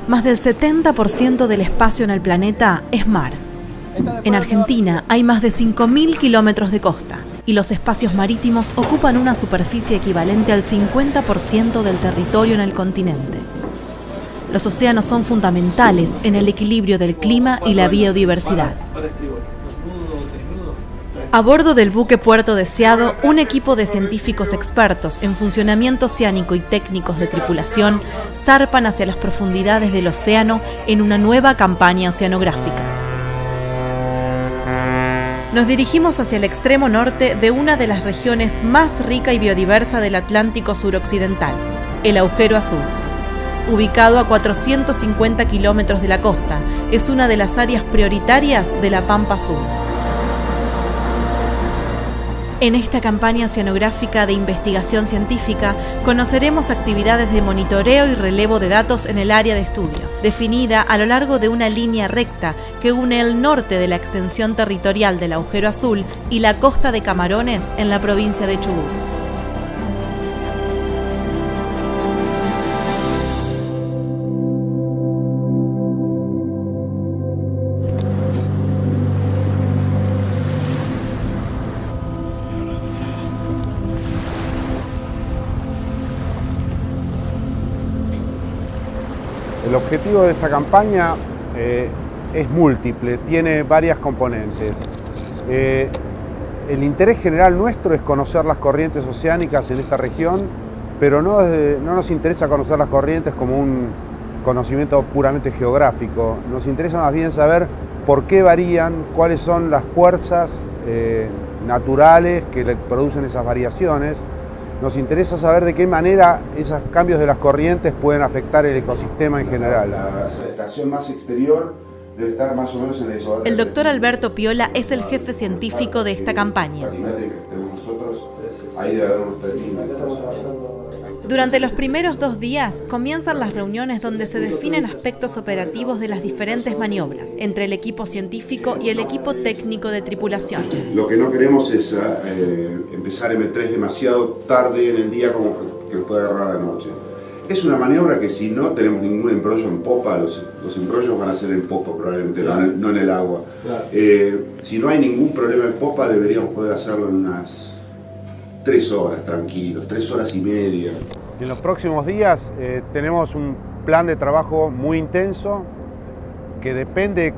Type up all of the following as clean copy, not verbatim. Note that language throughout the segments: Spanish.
Más del 70% del espacio en el planeta es mar. En Argentina hay más de 5.000 kilómetros de costa y los espacios marítimos ocupan una superficie equivalente al 50% del territorio en el continente. Los océanos son fundamentales en el equilibrio del clima y la biodiversidad. A bordo del buque Puerto Deseado, un equipo de científicos expertos en funcionamiento oceánico y técnicos de tripulación zarpan hacia las profundidades del océano en una nueva campaña oceanográfica. Nos dirigimos hacia el extremo norte de una de las regiones más rica y biodiversa del Atlántico suroccidental, el Agujero Azul. Ubicado a 450 kilómetros de la costa, es una de las áreas prioritarias de la Pampa Azul. En esta campaña oceanográfica de investigación científica conoceremos actividades de monitoreo y relevo de datos en el área de estudio, definida a lo largo de una línea recta que une el norte de la extensión territorial del Agujero Azul y la costa de Camarones en la provincia de Chubut. El objetivo de esta campaña es múltiple, tiene varias componentes. El interés general nuestro es conocer las corrientes oceánicas en esta región, pero no nos interesa conocer las corrientes como un conocimiento puramente geográfico. Nos interesa más bien saber por qué varían, cuáles son las fuerzas naturales que producen esas variaciones. Nos interesa saber de qué manera esos cambios de las corrientes pueden afectar el ecosistema en general. La estación más exterior debe estar más o menos en el isobar. El doctor Alberto Piola es el jefe científico de esta campaña. Durante los primeros 2 días comienzan las reuniones donde se definen aspectos operativos de las diferentes maniobras entre el equipo científico y el equipo técnico de tripulación. Lo que no queremos es empezar M3 demasiado tarde en el día como que nos puede agarrar a la noche. Es una maniobra que si no tenemos ningún embrollo en popa, los embrollos van a ser en popa probablemente, no en el agua. Si no hay ningún problema en popa deberíamos poder hacerlo en unas 3 horas tranquilos, 3 horas y media. En los próximos días tenemos un plan de trabajo muy intenso que depende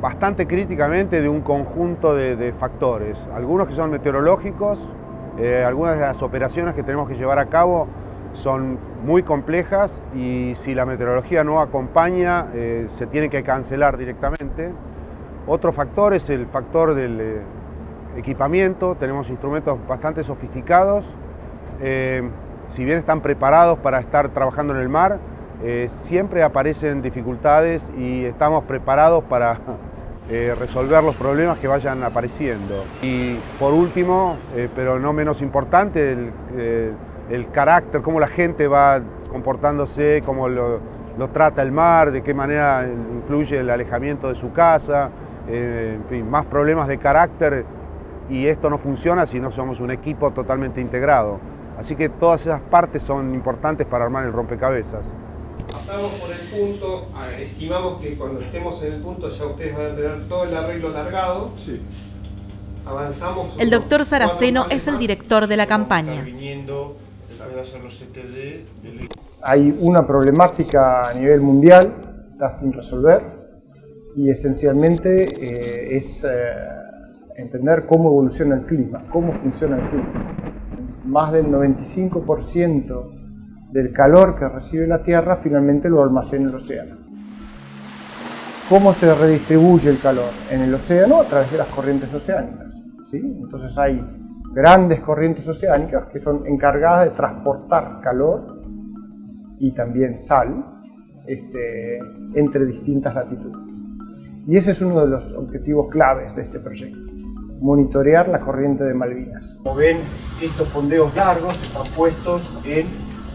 bastante críticamente de un conjunto de factores. Algunos que son meteorológicos, algunas de las operaciones que tenemos que llevar a cabo son muy complejas y si la meteorología no acompaña se tiene que cancelar directamente. Otro factor es el factor del equipamiento. Tenemos instrumentos bastante sofisticados, si bien están preparados para estar trabajando en el mar, siempre aparecen dificultades y estamos preparados para resolver los problemas que vayan apareciendo. Y por último, pero no menos importante, el carácter, cómo la gente va comportándose, cómo lo trata el mar, de qué manera influye el alejamiento de su casa, en fin, más problemas de carácter. Y esto no funciona si no somos un equipo totalmente integrado. Así que todas esas partes son importantes para armar el rompecabezas. Pasamos por el punto, estimamos que cuando estemos en el punto ya ustedes van a tener todo el arreglo largado. Sí. Avanzamos. El doctor Saraceno es el director de la campaña. Hay una problemática a nivel mundial, está sin resolver, y esencialmente es entender cómo evoluciona el clima, cómo funciona el clima. Más del 95% del calor que recibe la Tierra finalmente lo almacena el océano. ¿Cómo se redistribuye el calor en el océano? A través de las corrientes oceánicas, ¿sí? Entonces hay grandes corrientes oceánicas que son encargadas de transportar calor y también sal entre distintas latitudes. Y ese es uno de los objetivos claves de este proyecto: monitorear la corriente de Malvinas. Como ven, estos fondeos largos están puestos en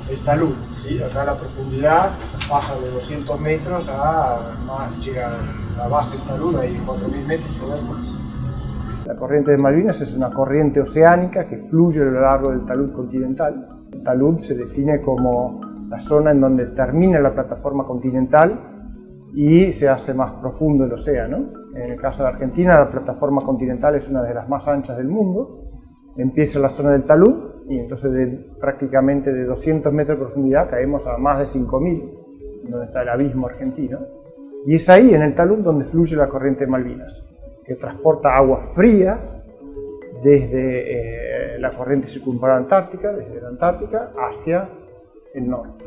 el talud, ¿sí? Acá la profundidad pasa de 200 metros llega a la base del talud, hay 4.000 metros o más. La corriente de Malvinas es una corriente oceánica que fluye a lo largo del talud continental. El talud se define como la zona en donde termina la plataforma continental y se hace más profundo el océano. En el caso de Argentina, la plataforma continental es una de las más anchas del mundo. Empieza la zona del talud y entonces prácticamente de 200 metros de profundidad caemos a más de 5.000, donde está el abismo argentino. Y es ahí, en el talud, donde fluye la corriente de Malvinas, que transporta aguas frías desde la corriente circumpolar antártica, desde la Antártica, hacia el norte.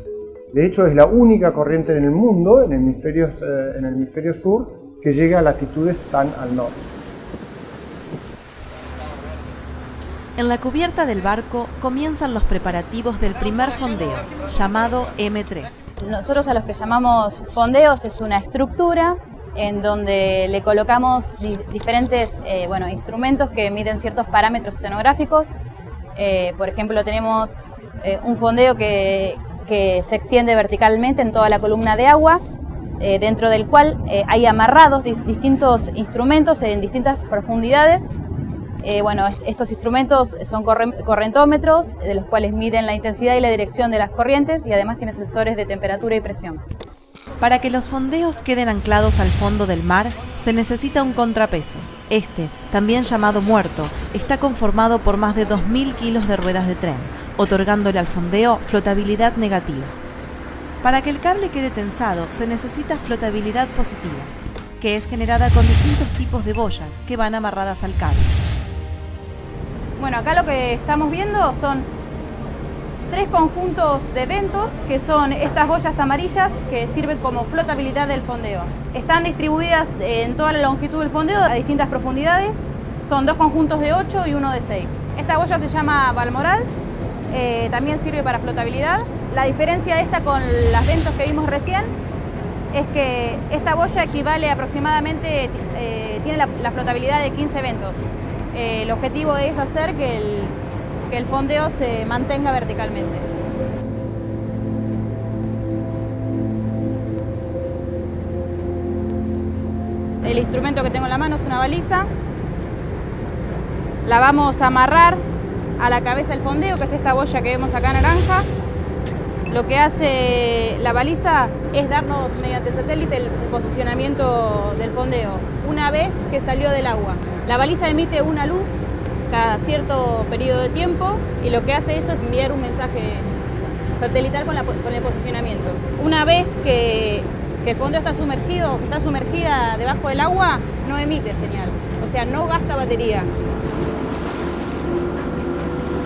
De hecho, es la única corriente en el mundo, en el hemisferio sur, que llega a latitudes tan al norte. En la cubierta del barco comienzan los preparativos del primer fondeo, llamado M3. Nosotros a los que llamamos fondeos es una estructura en donde le colocamos diferentes instrumentos que miden ciertos parámetros oceanográficos. Por ejemplo, tenemos un fondeo que se extiende verticalmente en toda la columna de agua, dentro del cual hay amarrados distintos instrumentos en distintas profundidades. Estos instrumentos son correntómetros, de los cuales miden la intensidad y la dirección de las corrientes y además tienen sensores de temperatura y presión. Para que los fondeos queden anclados al fondo del mar, se necesita un contrapeso. Este, también llamado muerto, está conformado por más de 2.000 kilos de ruedas de tren, otorgándole al fondeo flotabilidad negativa. Para que el cable quede tensado, se necesita flotabilidad positiva, que es generada con distintos tipos de boyas que van amarradas al cable. Bueno, acá lo que estamos viendo son 3 conjuntos de ventos, que son estas boyas amarillas que sirven como flotabilidad del fondeo. Están distribuidas en toda la longitud del fondeo a distintas profundidades. Son 2 conjuntos de 8 y 1 de 6. Esta boya se llama Balmoral, también sirve para flotabilidad. La diferencia de esta con las ventos que vimos recién es que esta boya equivale aproximadamente, tiene la flotabilidad de 15 ventos. El objetivo es hacer que el fondeo se mantenga verticalmente. El instrumento que tengo en la mano es una baliza. La vamos a amarrar a la cabeza del fondeo, que es esta boya que vemos acá naranja. Lo que hace la baliza es darnos mediante satélite el posicionamiento del fondeo una vez que salió del agua. La baliza emite una luz cada cierto periodo de tiempo y lo que hace eso es enviar un mensaje satelital con el posicionamiento. Una vez que el fondeo está sumergido, que está sumergida debajo del agua, no emite señal, o sea, no gasta batería.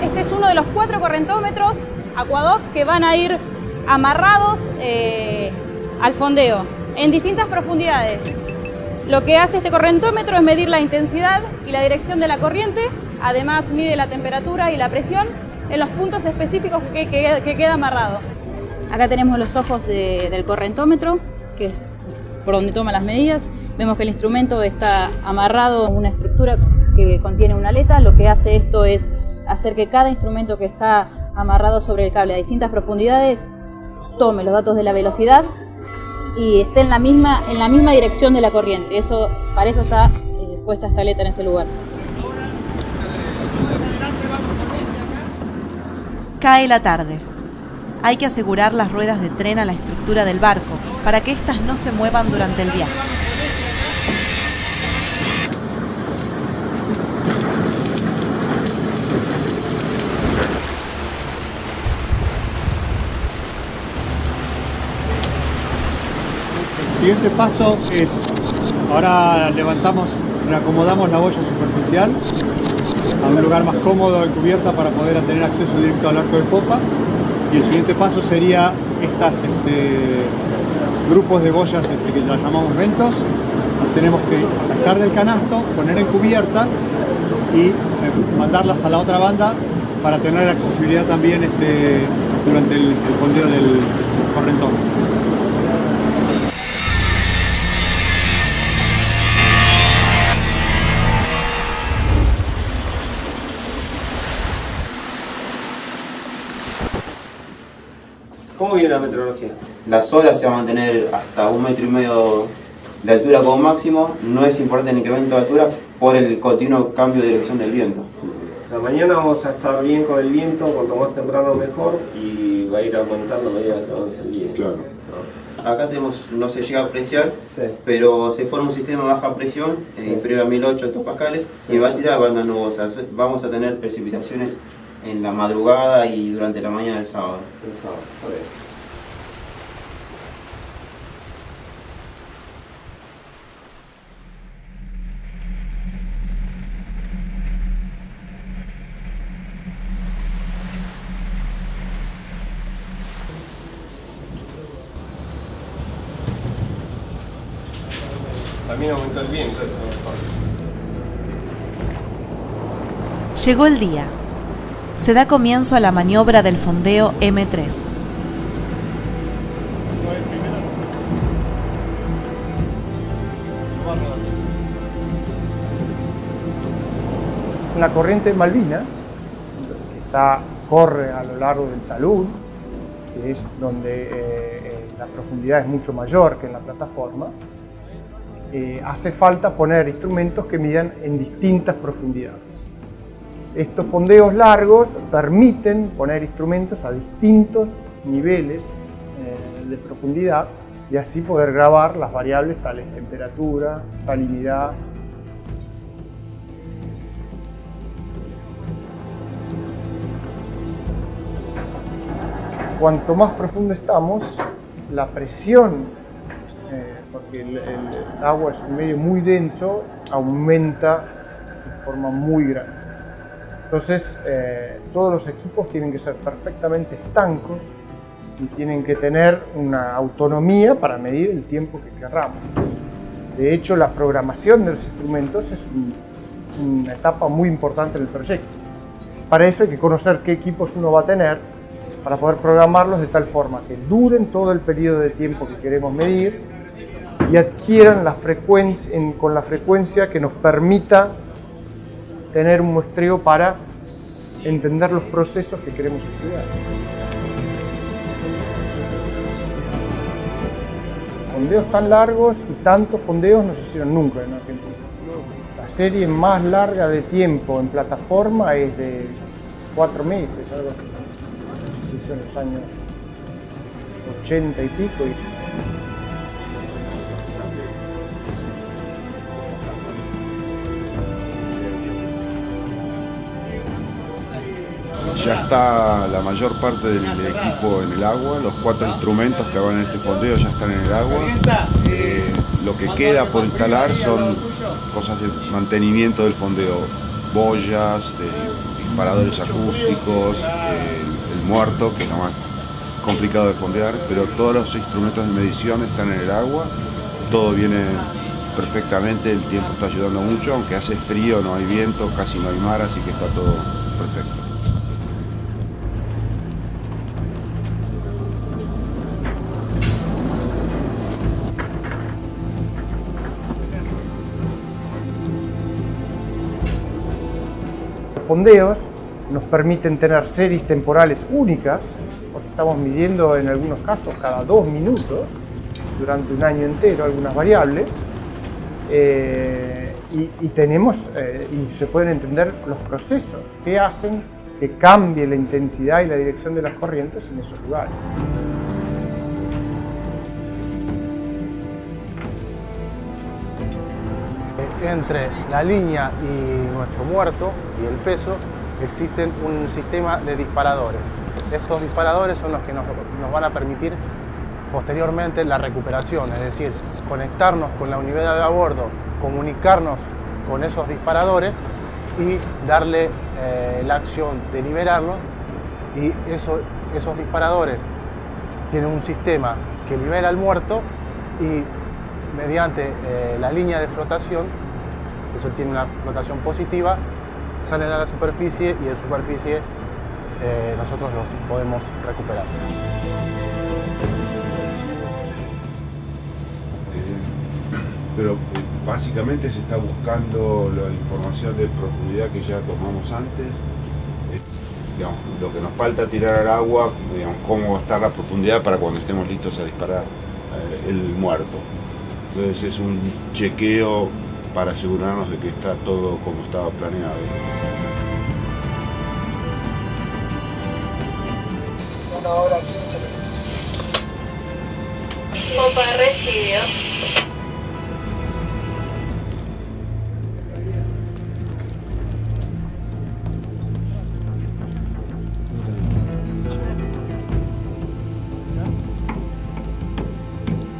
Este es uno de los 4 correntómetros Aquadoc que van a ir amarrados al fondeo en distintas profundidades. Lo que hace este correntómetro es medir la intensidad y la dirección de la corriente, además mide la temperatura y la presión en los puntos específicos que queda amarrado. Acá tenemos los ojos del correntómetro, que es por donde toma las medidas. Vemos que el instrumento está amarrado a una estructura que contiene una aleta. Lo que hace esto es hacer que cada instrumento que está amarrado sobre el cable a distintas profundidades tome los datos de la velocidad y esté en la misma dirección de la corriente. Para eso está puesta esta aleta en este lugar. Cae la tarde. Hay que asegurar las ruedas de tren a la estructura del barco para que éstas no se muevan durante el viaje. El siguiente paso es, ahora reacomodamos la boya superficial a un lugar más cómodo en cubierta para poder tener acceso directo al arco de popa, y el siguiente paso sería estos grupos de boyas que las llamamos ventos. Las tenemos que sacar del canasto, poner en cubierta y mandarlas a la otra banda para tener accesibilidad también durante el fondeo del correntón. ¿Cómo viene la meteorología? Las olas se van a mantener hasta 1,5 metros de altura como máximo. No es importante el incremento de altura por el continuo cambio de dirección del viento. O sea, mañana vamos a estar bien con el viento, cuanto más temprano mejor, y va a ir aumentando a medida que avance el día. Claro. Acá tenemos, no se llega a apreciar, pero se forma un sistema de baja presión, inferior a 1008 hectopascales, y va a tirar bandas nubosas. Vamos a tener precipitaciones en la madrugada y durante la mañana del sábado. El sábado, está bien. También aumentó el viento, eso es mejor. Llegó el día. Se da comienzo a la maniobra del fondeo M3. La corriente Malvinas, que corre a lo largo del talud, que es donde la profundidad es mucho mayor que en la plataforma, hace falta poner instrumentos que midan en distintas profundidades. Estos fondeos largos permiten poner instrumentos a distintos niveles de profundidad y así poder grabar las variables tales temperatura, salinidad. Cuanto más profundo estamos, la presión, porque el agua es un medio muy denso, aumenta de forma muy grande. Entonces, todos los equipos tienen que ser perfectamente estancos y tienen que tener una autonomía para medir el tiempo que querramos. De hecho, la programación de los instrumentos es una etapa muy importante del proyecto. Para eso hay que conocer qué equipos uno va a tener para poder programarlos de tal forma que duren todo el periodo de tiempo que queremos medir y adquieran con la frecuencia que nos permita tener un muestreo para entender los procesos que queremos estudiar. Fondeos tan largos y tantos fondeos no se hicieron nunca en Argentina. La serie más larga de tiempo en plataforma es de 4 meses, algo así. Se hizo en los años 80 y pico. Ya está la mayor parte del equipo en el agua, los 4 instrumentos que van en este fondeo ya están en el agua. Lo que queda por instalar son cosas de mantenimiento del fondeo, boyas, disparadores acústicos, el muerto, que es lo más complicado de fondear, pero todos los instrumentos de medición están en el agua, todo viene perfectamente, el tiempo está ayudando mucho, aunque hace frío, no hay viento, casi no hay mar, así que está todo perfecto. Los fondeos nos permiten tener series temporales únicas, porque estamos midiendo en algunos casos cada 2 minutos, durante un año entero, algunas variables, y tenemos, y se pueden entender los procesos que hacen que cambie la intensidad y la dirección de las corrientes en esos lugares. Entre la línea y nuestro muerto y el peso existen un sistema de disparadores. Estos disparadores son los que nos van a permitir posteriormente la recuperación, es decir, conectarnos con la unidad de a bordo, comunicarnos con esos disparadores y darle la acción de liberarlos, y esos disparadores tienen un sistema que libera al muerto y mediante la línea de flotación, eso tiene una flotación positiva, salen a la superficie y en superficie nosotros los podemos recuperar. Pero básicamente se está buscando la información de profundidad que ya tomamos antes. Digamos, lo que nos falta tirar al agua, digamos, cómo va a estar la profundidad para cuando estemos listos a disparar el muerto. Entonces es un chequeo para asegurarnos de que está todo como estaba planeado. hora 15. Popa recibido.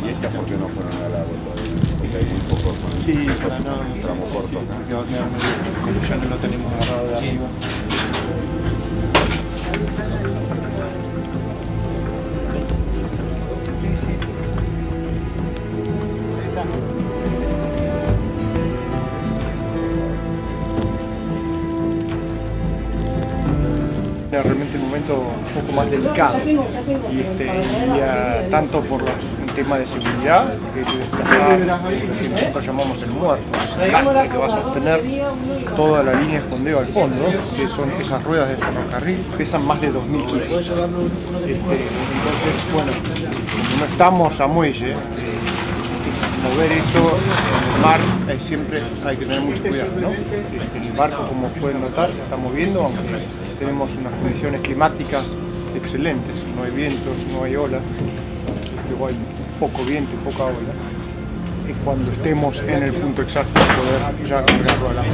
¿Y estas por qué no fueron al agua todavía? Porque hay muy pocos. Sí, para no, un tramo corto acá. que va a quedar medio, como ya no lo tenemos agarrado de arriba. Era realmente un momento un poco más delicado y tanto por un tema de seguridad, que desplazar lo que nosotros llamamos el muerto, el lastre que va a sostener toda la línea de fondeo al fondo, que son esas ruedas de ferrocarril, pesan más de 2.000 kilos. Entonces, bueno, como no estamos a muelle, mover eso en el mar siempre hay que tener mucho cuidado, ¿no? El barco, como pueden notar, se está moviendo, aunque tenemos unas condiciones climáticas excelentes, no hay vientos, no hay olas, luego hay poco viento y poca ola. Y cuando estemos en el punto exacto poder ya cargarlo a la mar.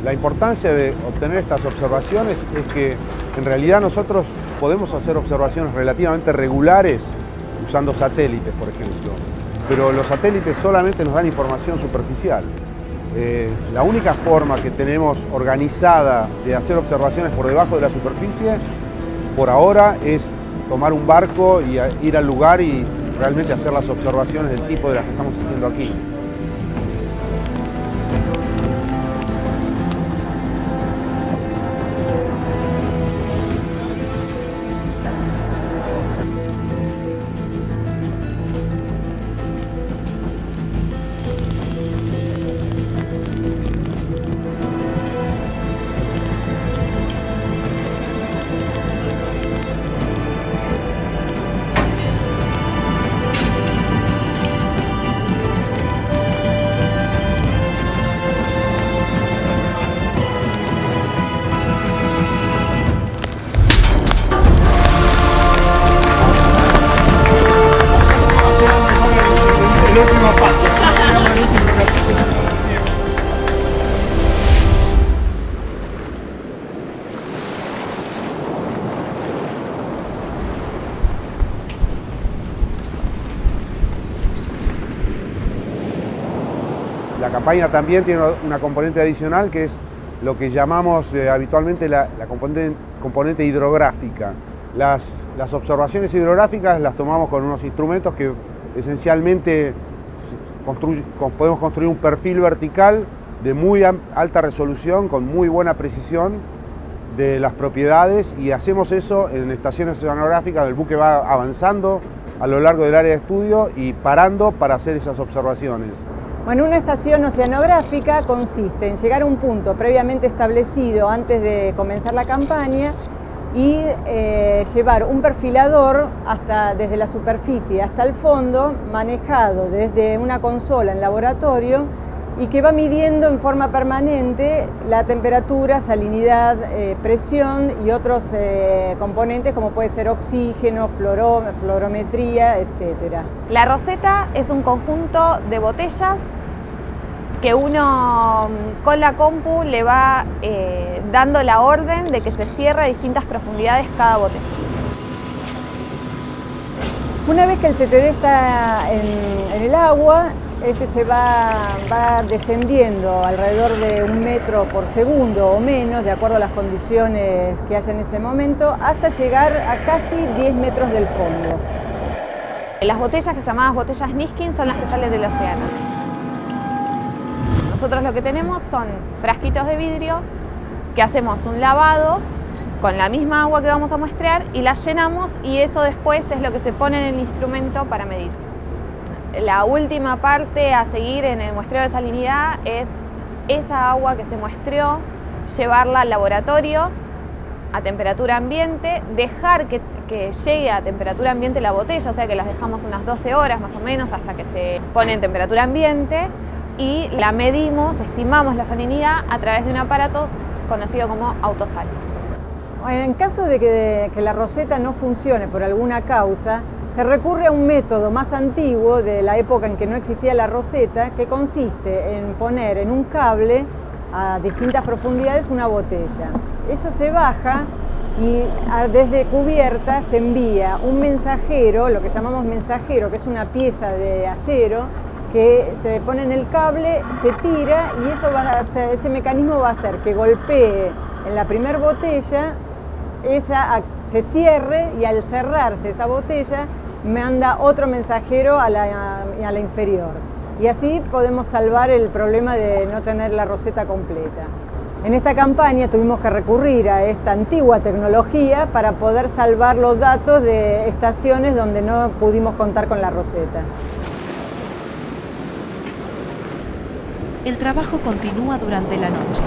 La importancia de obtener estas observaciones es que en realidad nosotros podemos hacer observaciones relativamente regulares usando satélites, por ejemplo, pero los satélites solamente nos dan información superficial. La única forma que tenemos organizada de hacer observaciones por debajo de la superficie, por ahora, es tomar un barco y ir al lugar y realmente hacer las observaciones del tipo de las que estamos haciendo aquí. La campaña también tiene una componente adicional que es lo que llamamos habitualmente la componente hidrográfica. Las observaciones hidrográficas las tomamos con unos instrumentos que esencialmente podemos construir un perfil vertical de muy alta resolución, con muy buena precisión de las propiedades, y hacemos eso en estaciones oceanográficas. El buque va avanzando a lo largo del área de estudio y parando para hacer esas observaciones. Bueno, una estación oceanográfica consiste en llegar a un punto previamente establecido antes de comenzar la campaña y llevar un perfilador desde la superficie hasta el fondo, manejado desde una consola en laboratorio, y que va midiendo en forma permanente la temperatura, salinidad, presión y otros componentes como puede ser oxígeno, fluorometría, etc. La roseta es un conjunto de botellas que uno con la compu le va dando la orden de que se cierre a distintas profundidades cada botella. Una vez que el CTD está en el agua, se va descendiendo alrededor de 1 metro por segundo o menos, de acuerdo a las condiciones que haya en ese momento, hasta llegar a casi 10 metros del fondo. Las botellas, que llamadas botellas Niskin, son las que salen del océano. Nosotros lo que tenemos son frasquitos de vidrio que hacemos un lavado con la misma agua que vamos a muestrear y la llenamos, y eso después es lo que se pone en el instrumento para medir. La última parte a seguir en el muestreo de salinidad es esa agua que se muestreó, llevarla al laboratorio a temperatura ambiente, dejar que que llegue a temperatura ambiente la botella, o sea que las dejamos unas 12 horas más o menos hasta que se pone en temperatura ambiente y la medimos, estimamos la salinidad a través de un aparato conocido como autosal. En caso de que la roseta no funcione por alguna causa, se recurre a un método más antiguo de la época en que no existía la roseta, que consiste en poner en un cable a distintas profundidades una botella. Eso se baja y desde cubierta se envía un mensajero, lo que llamamos mensajero, que es una pieza de acero que se pone en el cable, se tira y eso ese mecanismo va a hacer que golpee en la primera botella, esa se cierre y al cerrarse esa botella manda otro mensajero a la inferior. Y así podemos salvar el problema de no tener la roseta completa. En esta campaña tuvimos que recurrir a esta antigua tecnología para poder salvar los datos de estaciones donde no pudimos contar con la roseta. El trabajo continúa durante la noche.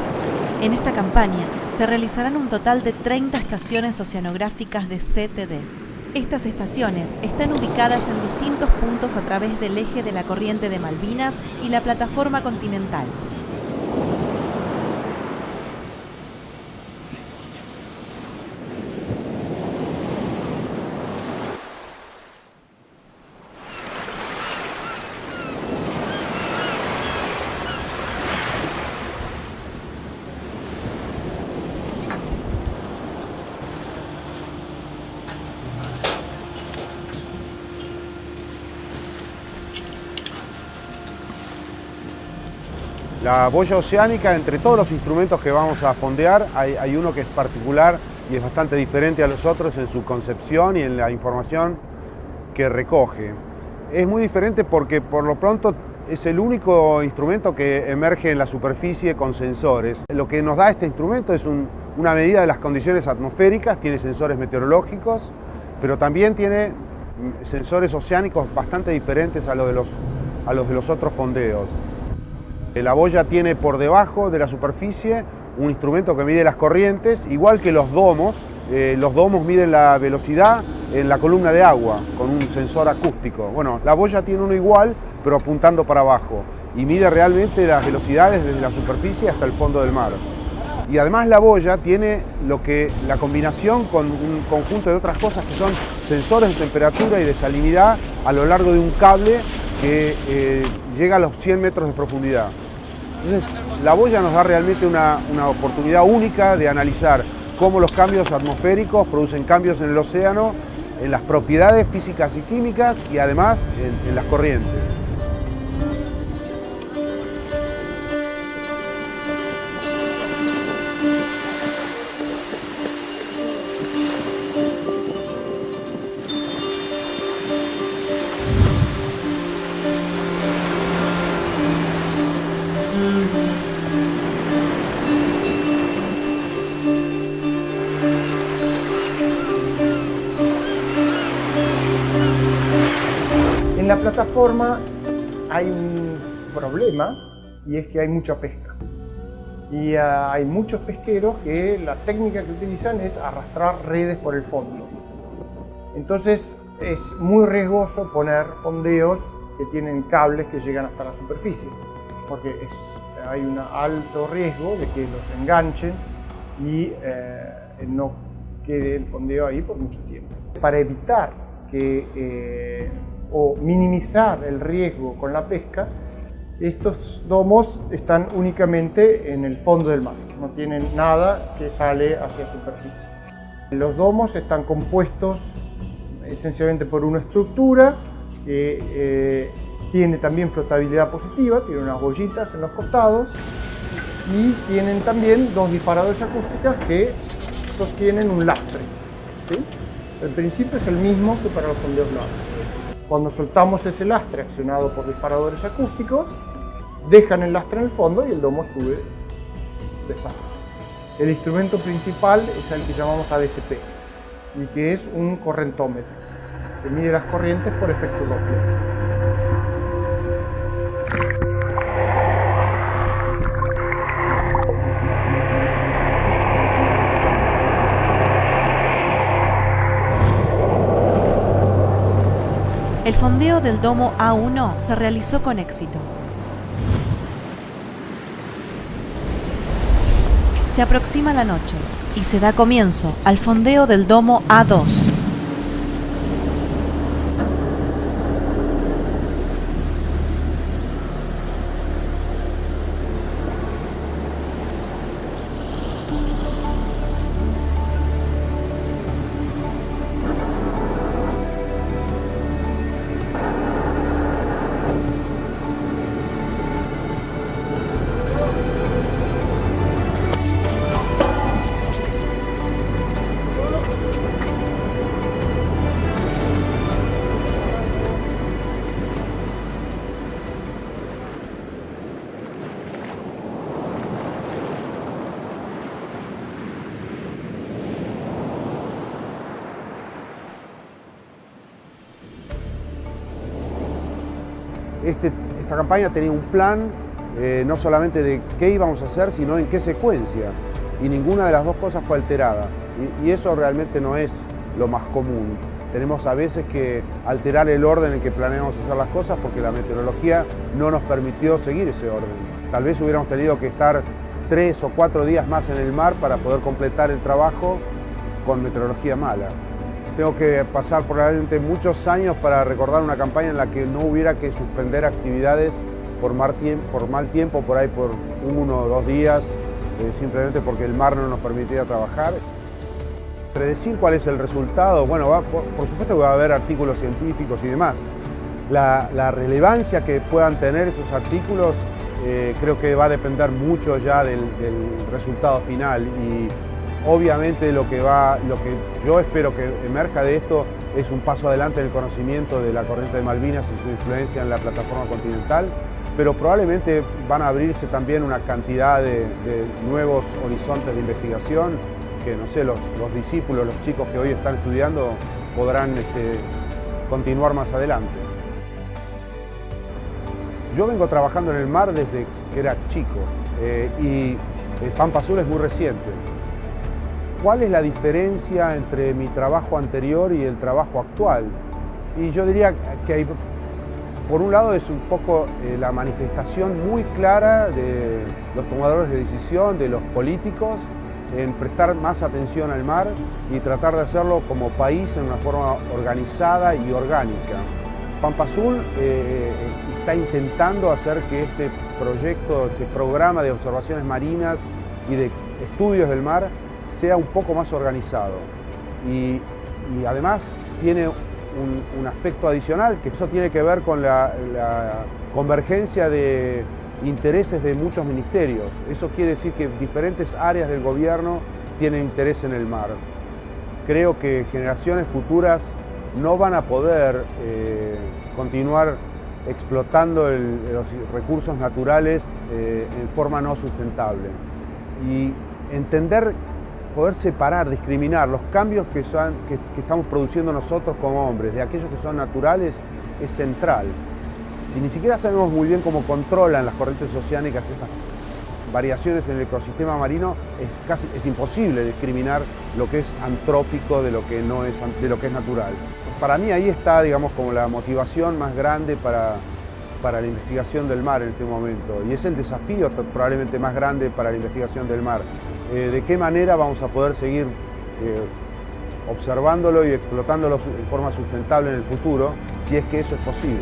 En esta campaña se realizarán un total de 30 estaciones oceanográficas de CTD. Estas estaciones están ubicadas en distintos puntos a través del eje de la corriente de Malvinas y la plataforma continental. La boya oceánica, entre todos los instrumentos que vamos a fondear, hay uno que es particular y es bastante diferente a los otros en su concepción y en la información que recoge. Es muy diferente porque por lo pronto es el único instrumento que emerge en la superficie con sensores. Lo que nos da este instrumento es una medida de las condiciones atmosféricas, tiene sensores meteorológicos, pero también tiene sensores oceánicos bastante diferentes a los de los otros fondeos. La boya tiene por debajo de la superficie un instrumento que mide las corrientes, igual que los domos. Los domos miden la velocidad en la columna de agua con un sensor acústico. Bueno, la boya tiene uno igual, pero apuntando para abajo, y mide realmente las velocidades desde la superficie hasta el fondo del mar. Y además la boya tiene la combinación con un conjunto de otras cosas que son sensores de temperatura y de salinidad a lo largo de un cable que llega a los 100 metros de profundidad. Entonces, la boya nos da realmente una oportunidad única de analizar cómo los cambios atmosféricos producen cambios en el océano, en las propiedades físicas y químicas y además en las corrientes. En la plataforma hay un problema y es que hay mucha pesca. Y hay muchos pesqueros que la técnica que utilizan es arrastrar redes por el fondo. Entonces es muy riesgoso poner fondeos que tienen cables que llegan hasta la superficie, porque hay un alto riesgo de que los enganchen y no quede el fondeo ahí por mucho tiempo. Para evitar o minimizar el riesgo con la pesca, estos domos están únicamente en el fondo del mar, no tienen nada que sale hacia superficie. Los domos están compuestos esencialmente por una estructura que tiene también flotabilidad positiva, tiene unas bollitas en los costados y tienen también dos disparadores acústicos que sostienen un lastre, ¿sí? El principio es el mismo que para los fondeos largos. Cuando soltamos ese lastre accionado por disparadores acústicos, dejan el lastre en el fondo y el domo sube despacito. El instrumento principal es el que llamamos ADCP y que es un correntómetro que mide las corrientes por efecto Doppler. fondeo del domo A1 se realizó con éxito. Se aproxima la noche y se da comienzo al fondeo del domo A2. Esta campaña tenía un plan, no solamente de qué íbamos a hacer, sino en qué secuencia. Y ninguna de las dos cosas fue alterada. Y eso realmente no es lo más común. Tenemos a veces que alterar el orden en que planeamos hacer las cosas porque la meteorología no nos permitió seguir ese orden. Tal vez hubiéramos tenido que estar 3 o 4 días más en el mar para poder completar el trabajo con meteorología mala. Tengo que pasar probablemente muchos años para recordar una campaña en la que no hubiera que suspender actividades por mal tiempo, por ahí por 1 o 2 días, simplemente porque el mar no nos permitía trabajar. Predecir cuál es el resultado, bueno, por supuesto que va a haber artículos científicos y demás. La relevancia que puedan tener esos artículos creo que va a depender mucho ya del resultado final. Y obviamente lo que yo espero que emerja de esto es un paso adelante en el conocimiento de la corriente de Malvinas y su influencia en la plataforma continental, pero probablemente van a abrirse también una cantidad de nuevos horizontes de investigación que, no sé, los discípulos, los chicos que hoy están estudiando podrán continuar más adelante. Yo vengo trabajando en el mar desde que era chico y Pampa Azul es muy reciente. ¿Cuál es la diferencia entre mi trabajo anterior y el trabajo actual? Y yo diría que por un lado es un poco la manifestación muy clara de los tomadores de decisión, de los políticos, en prestar más atención al mar y tratar de hacerlo como país en una forma organizada y orgánica. Pampa Azul está intentando hacer que este proyecto, este programa de observaciones marinas y de estudios del mar sea un poco más organizado. Y además tiene un aspecto adicional, que eso tiene que ver con la convergencia de intereses de muchos ministerios. Eso quiere decir que diferentes áreas del gobierno tienen interés en el mar. Creo que generaciones futuras no van a poder continuar explotando los recursos naturales en forma no sustentable. Y entender, poder separar, discriminar los cambios que estamos produciendo nosotros como hombres de aquellos que son naturales es central. Si ni siquiera sabemos muy bien cómo controlan las corrientes oceánicas estas variaciones en el ecosistema marino, es imposible discriminar lo que es antrópico de lo que no es, de lo que es natural. Para mí ahí está, digamos, como la motivación más grande para la investigación del mar en este momento, y es el desafío probablemente más grande para la investigación del mar. ¿De qué manera vamos a poder seguir observándolo y explotándolo en forma sustentable en el futuro, si es que eso es posible?